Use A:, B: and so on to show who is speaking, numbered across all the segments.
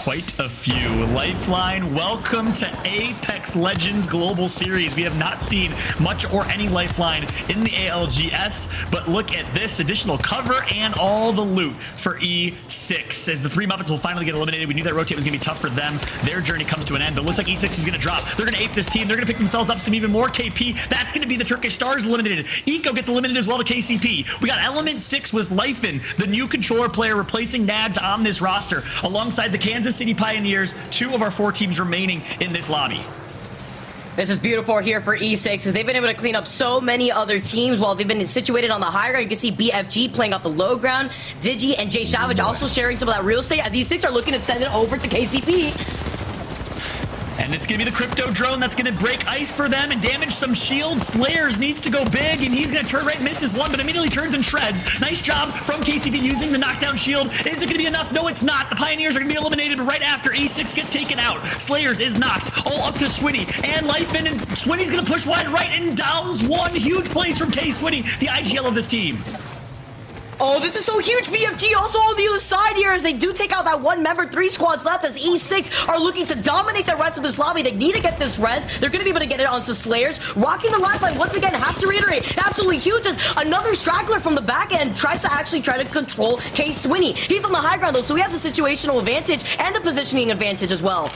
A: quite a few. Lifeline, welcome to Apex Legends Global Series. We have not seen much or any Lifeline in the ALGS, but look at this additional cover and all the loot for E6. As the three Muppets will finally get eliminated, we knew that rotate was going to be tough for them. Their journey comes to an end, but it looks like E6 is going to drop. They're going to ape this team. They're going to pick themselves up some even more KP. That's going to be the Turkish Stars eliminated. Eco gets eliminated as well to KCP. We got Element 6 with Lifen, the new controller player replacing Nags on this roster, alongside the Kansas City Pioneers, 2 of our 4 teams remaining in this lobby.
B: This is beautiful here for E6 as they've been able to clean up so many other teams while they've been situated on the high ground. You can see BFG playing off the low ground. Digi and Jay Savage also sharing some of that real estate as E6 are looking to send it over to KCP.
A: And it's going to be the crypto drone that's going to break ice for them and damage some shields. Slayers needs to go big, and he's going to turn right, misses one, but immediately turns and shreds. Nice job from KCP using the knockdown shield. Is it going to be enough? No, it's not. The Pioneers are going to be eliminated right after E6 gets taken out. Slayers is knocked all up to Swinny and Lifen, and Swinny's going to push wide right and downs one. Huge plays from K Swinny, the IGL of this team.
B: Oh, this is so huge. BFG also on the other side here as they do take out that one member. 3 squads left as E6 are looking to dominate the rest of this lobby. They need to get this res. They're going to be able to get it onto Slayers. Rocking the lifeline once again. Have to reiterate. Absolutely huge as another straggler from the back end tries to actually try to control K Swinny. He's on the high ground though, so he has a situational advantage and a positioning advantage as well.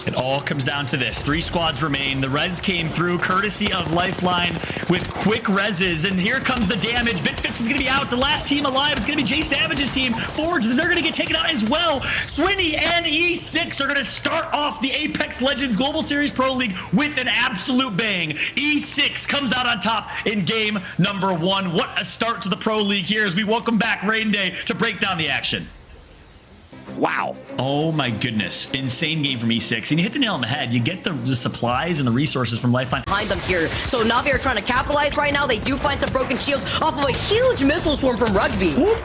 A: It all comes down to this. 3 squads remain. The res came through courtesy of Lifeline with quick reses. And here comes the damage. Bitfix is going to be out. The last team alive is going to be Jay Savage's team. Forge, they're going to get taken out as well. Swinny and E6 are going to start off the Apex Legends Global Series Pro League with an absolute bang. E6 comes out on top in game number 1. What a start to the Pro League here as we welcome back Rain Day to break down the action.
C: Wow.
A: Oh my goodness. Insane game from E6. And you hit the nail on the head. You get the supplies and the resources from Lifeline
B: behind them here. So Navi are trying to capitalize right now. They do find some broken shields off of a huge missile swarm from Rugby.
A: Whoop.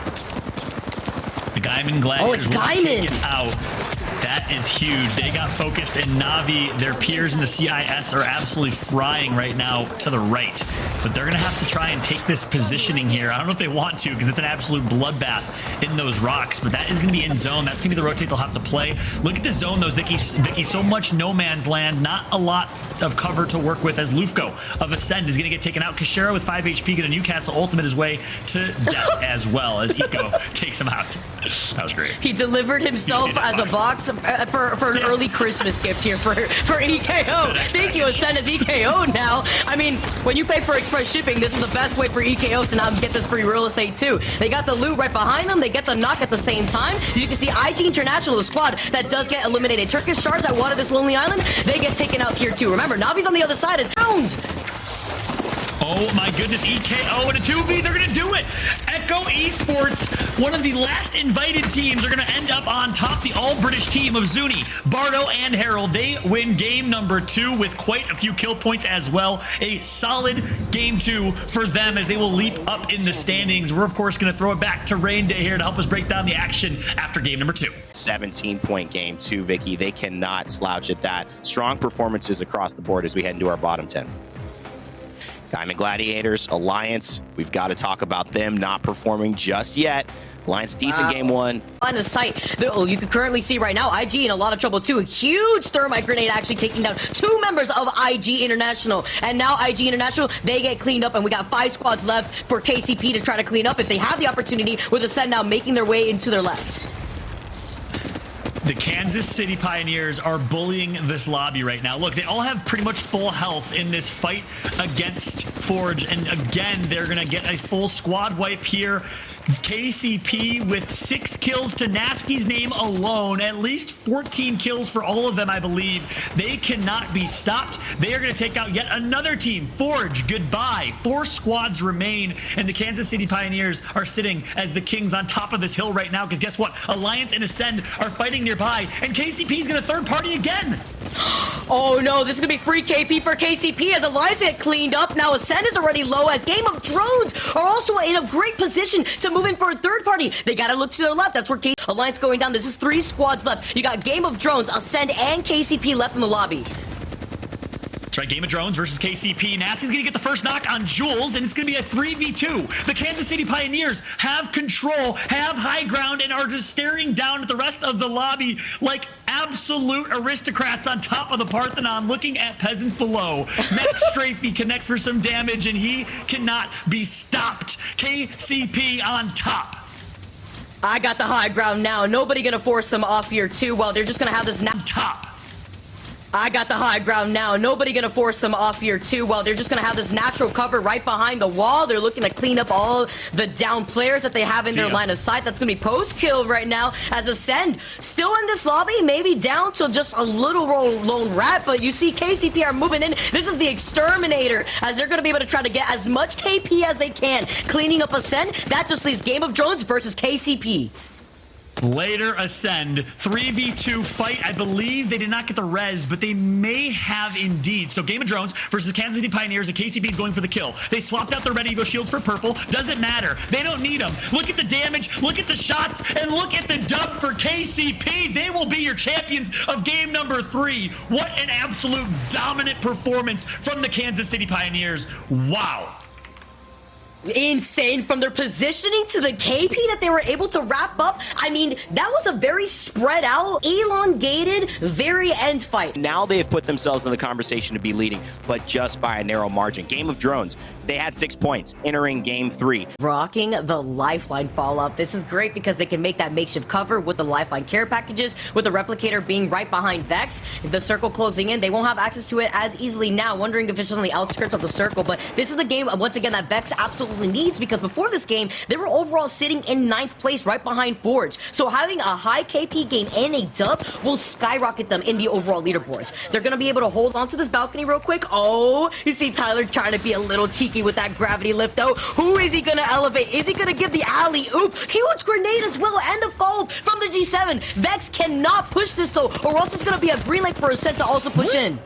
A: The Gaiman Gladiators
B: Gaiman
A: taken out. That is huge. They got focused, and Navi, their peers in the CIS, are absolutely frying right now to the right. But they're going to have to try and take this positioning here. I don't know if they want to, because it's an absolute bloodbath in those rocks, but that is going to be in zone. That's going to be the rotate they'll have to play. Look at the zone, though, Vicky. So much no man's land. Not a lot of cover to work with as Lufko of Ascend is going to get taken out. Kashera with 5 HP get a Newcastle ultimate his way to death as well as Eco takes him out. That was great.
B: He delivered himself as a box for an early Christmas gift here for EKO. Thank you, Ascend as EKO now. I mean, when you pay for express shipping, this is the best way for EKO to now get this free real estate too. They got the loot right behind them. They get the knock at the same time. You can see IG International, the squad that does get eliminated. Turkish Stars that wanted this lonely island, they get taken out here too. Remember, Navi's on the other side is downed.
A: Oh my goodness, EKO and a 2v, they're gonna do it! Echo Esports, one of the last invited teams, are gonna end up on top, the all-British team of Zuni, Bardo, and Harold. They win game number 2 with quite a few kill points as well. A solid game 2 for them as they will leap up in the standings. We're, of course, gonna throw it back to Rain Day here to help us break down the action after game number 2.
C: 17-point game 2, Vicky. They cannot slouch at that. Strong performances across the board as we head into our bottom 10. Diamond Gladiators, Alliance, we've got to talk about them not performing just yet. Alliance decent game 1.
B: On the site, you can currently see right now, IG in a lot of trouble too. Huge thermite grenade actually taking down 2 members of IG International. And now IG International, they get cleaned up and we got 5 squads left for KCP to try to clean up if they have the opportunity, with Ascend now making their way into their left.
A: The Kansas City Pioneers are bullying this lobby right now. Look, they all have pretty much full health in this fight against Forge. And again, they're going to get a full squad wipe here. KCP with 6 kills to Nasky's name alone. At least 14 kills for all of them, I believe. They cannot be stopped. They are going to take out yet another team. Forge, goodbye. 4 squads remain. And the Kansas City Pioneers are sitting as the kings on top of this hill right now. Because guess what? Alliance and Ascend are fighting nearby. And KCP is going to third party again.
B: Oh no, this is gonna be free KP for KCP as Alliance get cleaned up. Now Ascend is already low as Game of Drones are also in a great position to move in for a third party. They gotta look to their left. That's where Alliance going down. This is 3 squads left. You got Game of Drones, Ascend, and KCP left in the lobby.
A: That's right, Game of Drones versus KCP. Nasty's gonna get the first knock on Jules, and it's gonna be a 3v2. The Kansas City Pioneers have control, have high ground, and are just staring down at the rest of the lobby like absolute aristocrats on top of the Parthenon, looking at peasants below. Max Strafey connects for some damage, and he cannot be stopped. KCP on top.
B: I got the high ground now. Nobody gonna force them off here too. Well, they're just gonna have this now.
A: Top.
B: I got the high ground now. Nobody gonna force them off here too. Well, they're just gonna have this natural cover right behind the wall. They're looking to clean up all the down players that they have in their line of sight. That's gonna be post-kill right now as Ascend still in this lobby, maybe down to just a little lone rat, but you see KCP are moving in. This is the Exterminator, as they're gonna be able to try to get as much KP as they can, cleaning up Ascend. That just leaves Game of Drones versus KCP.
A: Later Ascend, 3v2 fight. I believe they did not get the res, but they may have indeed. So Game of Drones versus Kansas City Pioneers, and KCP is going for the kill. They swapped out their red Evo shields for purple. Doesn't matter. They don't need them. Look at the damage, look at the shots, and look at the dub for KCP. They will be your champions of game number 3. What an absolute dominant performance from the Kansas City Pioneers. Wow.
B: Insane from their positioning to the KP that they were able to wrap up. I mean, that was a very spread out, elongated, very end fight.
C: Now they've put themselves in the conversation to be leading, but just by a narrow margin. Game of Drones, they had 6 points entering game 3.
B: Rocking the Lifeline follow-up. This is great because they can make that makeshift cover with the Lifeline care packages, with the Replicator being right behind Vex. The circle closing in, they won't have access to it as easily now, wondering if it's just on the outskirts of the circle. But this is a game, once again, that Vex absolutely needs, because before this game, they were overall sitting in 9th place right behind Forge. So having a high KP game and a dub will skyrocket them in the overall leaderboards. They're going to be able to hold on to this balcony real quick. Oh, you see Tyler trying to be a little cheeky with that gravity lift though. Who is he going to elevate? Is he going to give the alley-oop? Huge grenade as well, and a foul from the G7. Vex cannot push this though, or else it's going to be a green light for Ascent to also push in.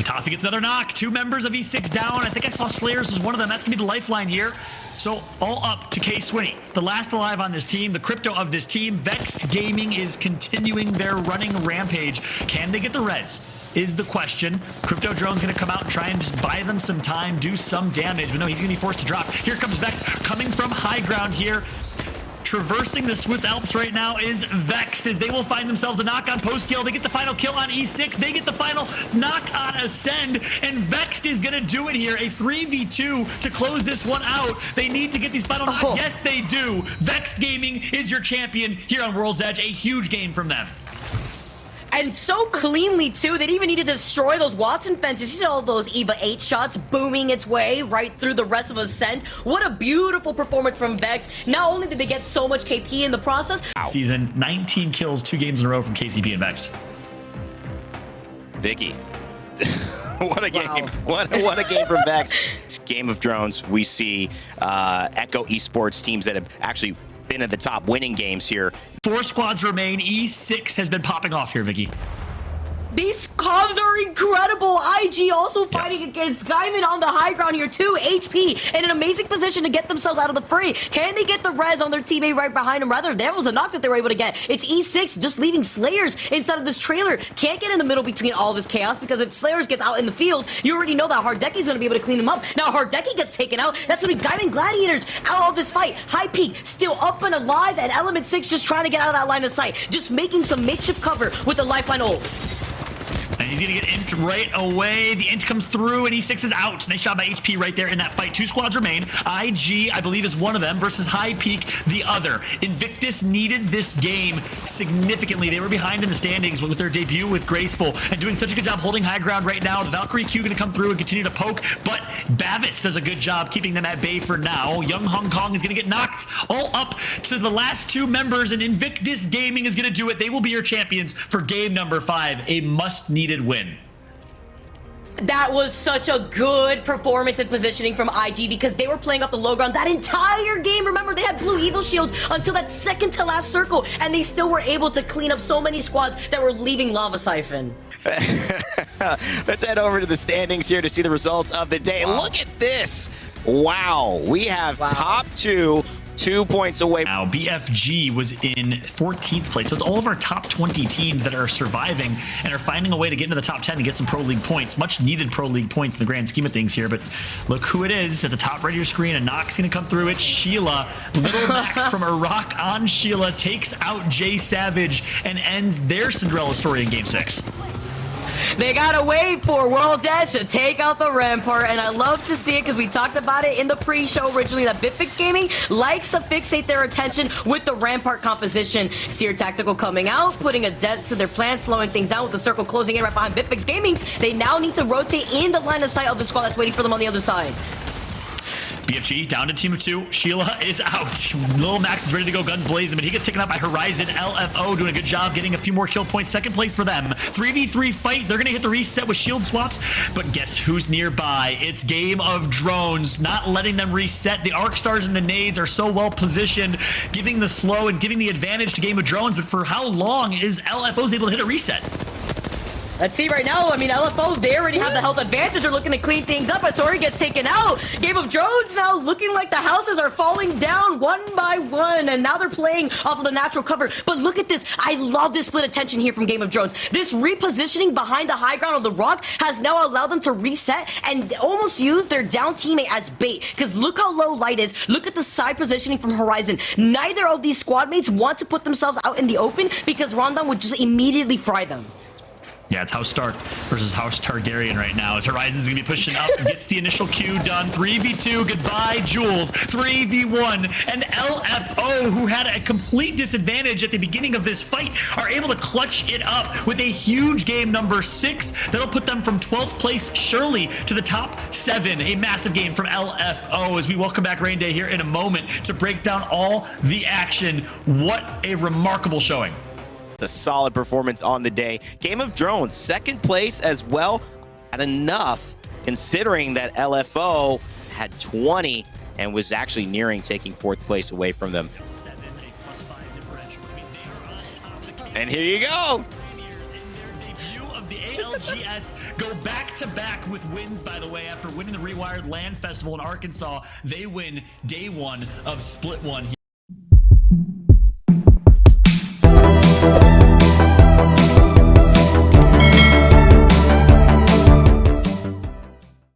A: Toffee gets another knock. 2 members of E6 down. I think I saw Slayers as one of them. That's going to be the lifeline here. So all up to K Swinney, the last alive on this team, the crypto of this team. Vexed Gaming is continuing their running rampage. Can they get the res? Is the question. Crypto Drone's going to come out and try and just buy them some time, do some damage. But no, he's going to be forced to drop. Here comes Vex coming from high ground here. Traversing the Swiss Alps right now is Vexed, as they will find themselves a knock on post kill. They get the final kill on E6. They get the final knock on Ascend, and Vexed is going to do it here. A 3v2 to close this one out. They need to get these final knocks. Yes, they do. Vexed Gaming is your champion here on World's Edge. A huge game from them.
B: And so cleanly, too. They didn't even need to destroy those Watson fences. You see all those EVA 8 shots booming its way right through the rest of Ascent. What a beautiful performance from Vex. Not only did they get so much KP in the process.
A: Season, 19 kills, 2 games in a row from KCP and Vex.
C: Vicky. What a game. Wow. What a game from Vex. It's Game of Drones. We see Echo Esports teams that have actually been at the top winning games here.
A: 4 squads remain. E6 has been popping off here, Vicky.
B: These comms are incredible. IG also fighting against Skyman on the high ground here too. HP in an amazing position to get themselves out of the fray. Can they get the res on their teammate right behind them? Rather, there was a knock that they were able to get. It's E6 just leaving Slayers inside of this trailer. Can't get in the middle between all of this chaos, because if Slayers gets out in the field, you already know that Hardecki's going to be able to clean him up. Now Hardecki gets taken out. That's going to be Diamond Gladiators out of this fight. High Peak still up and alive, and Element 6 just trying to get out of that line of sight. Just making some makeshift cover with the lifeline ult.
A: And he's going to get int right away. The int comes through, and E6 is out. Nice shot by HP right there in that fight. 2 squads remain. IG, I believe, is one of them versus High Peak, the other. Invictus needed this game significantly. They were behind in the standings with their debut with Graceful and doing such a good job holding high ground right now. The Valkyrie Q going to come through and continue to poke, but Bavis does a good job keeping them at bay for now. Young Hong Kong is going to get knocked all up to the last 2 members, and Invictus Gaming is going to do it. They will be your champions for game number 5. A must-needed win.
B: That was such a good performance and positioning from IG, because they were playing off the low ground that entire game. Remember, they had blue Eagle shields until that second to last circle, and they still were able to clean up so many squads that were leaving Lava Siphon.
C: Let's head over to the standings here to see the results of the day. Look at this. Wow. We have top 2 2 points away.
A: Now, BFG was in 14th place. So it's all of our top 20 teams that are surviving and are finding a way to get into the top 10 and get some Pro League points. Much needed Pro League points in the grand scheme of things here. But look who it is at the top right of your screen. And Knock's going to come through. It's Sheila. Little Max from Iraq on Sheila takes out Jay Savage and ends their Cinderella story in Game 6.
B: They gotta wait for World Dash to take out the Rampart, and I love to see it because we talked about it in the pre-show originally that BitFix Gaming likes to fixate their attention with the Rampart composition. Seer Tactical coming out, putting a dent to their plan, slowing things down with the circle closing in right behind BitFix Gaming's. They now need to rotate in the line of sight of the squad that's waiting for them on the other side.
A: BFG down to team of 2. Sheila is out. Lil Max is ready to go guns blazing, but he gets taken out by Horizon. LFO doing a good job getting a few more kill points. Second place for them. 3v3 fight. They're going to hit the reset with shield swaps, but guess who's nearby? It's Game of Drones, not letting them reset. The Arc Stars and the Nades are so well positioned, giving the slow and giving the advantage to Game of Drones, but for how long is LFO's able to hit a reset?
B: Let's see right now. I mean, LFO, they already have the health advantage. They're looking to clean things up as Tori gets taken out. Game of Drones now looking like the houses are falling down one by one, and now they're playing off of the natural cover. But look at this. I love this split attention here from Game of Drones. This repositioning behind the high ground of the rock has now allowed them to reset and almost use their down teammate as bait. Because look how low light is. Look at the side positioning from Horizon. Neither of these squad mates want to put themselves out in the open because Rondon would just immediately fry them.
A: Yeah, it's House Stark versus House Targaryen right now as Horizon's going to be pushing up and gets the initial Q done. 3v2, goodbye, Jules. 3v1, and LFO, who had a complete disadvantage at the beginning of this fight, are able to clutch it up with a huge game number 6. That'll put them from 12th place, surely, to the top 7. A massive game from LFO as we welcome back Rain Day here in a moment to break down all the action. What a remarkable showing.
C: A solid performance on the day. Game of Drones, second place as well. Had enough considering that LFO had 20 and was actually nearing taking 4th place away from them. And here you go.
A: The ALGS go back-to-back with wins, by the way, after winning the Rewired Land Festival in Arkansas. They win day 1 of Split 1.